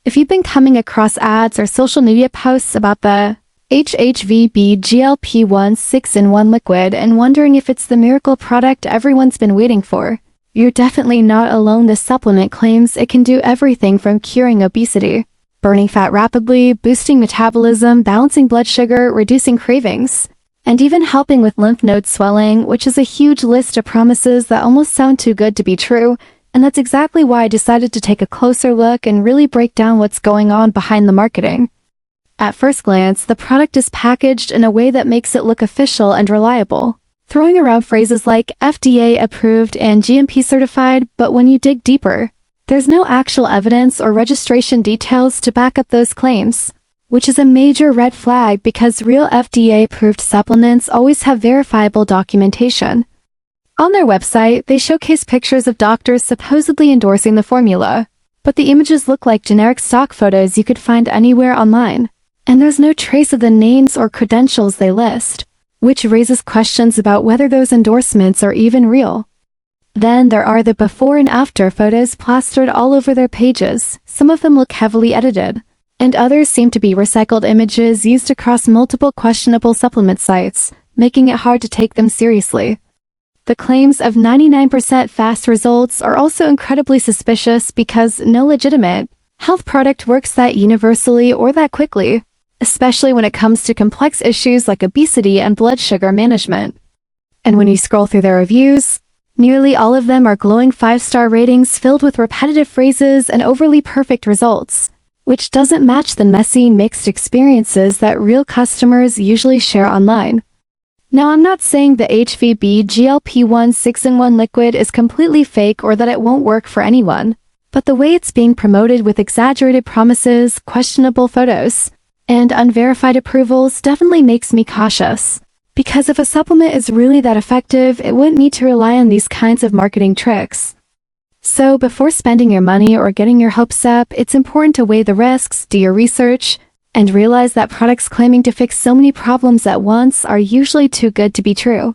If you've been coming across ads or social media posts about the HHVB GLP-1 Six-in-One Liquid and wondering if it's the miracle product everyone's been waiting for, you're definitely not alone. This supplement claims it can do everything from curing obesity, burning fat rapidly, boosting metabolism, balancing blood sugar, reducing cravings, and even helping with lymph node swelling, which is a huge list of promises that almost sound too good to be true. And that's exactly why I decided to take a closer look and really break down what's going on behind the marketing. At first glance, the product is packaged in a way that makes it look official and reliable, throwing around phrases like FDA approved and GMP certified, but when you dig deeper, there's no actual evidence or registration details to back up those claims, which is a major red flag because real FDA-approved supplements always have verifiable documentation. On their website, they showcase pictures of doctors supposedly endorsing the formula, but the images look like generic stock photos you could find anywhere online, and there's no trace of the names or credentials they list, which raises questions about whether those endorsements are even real. Then there are the before and after photos plastered all over their pages. Some of them look heavily edited, and others seem to be recycled images used across multiple questionable supplement sites, making it hard to take them seriously. The claims of 99% fast results are also incredibly suspicious because no legitimate health product works that universally or that quickly, especially when it comes to complex issues like obesity and blood sugar management. And when you scroll through their reviews, nearly all of them are glowing 5-star ratings filled with repetitive phrases and overly perfect results, which doesn't match the messy, mixed experiences that real customers usually share online. Now, I'm not saying the HHVB GLP-1 Six-in-One Liquid is completely fake or that it won't work for anyone, but the way it's being promoted with exaggerated promises, questionable photos, and unverified approvals definitely makes me cautious. Because if a supplement is really that effective, it wouldn't need to rely on these kinds of marketing tricks. So before spending your money or getting your hopes up, it's important to weigh the risks, do your research, and realize that products claiming to fix so many problems at once are usually too good to be true.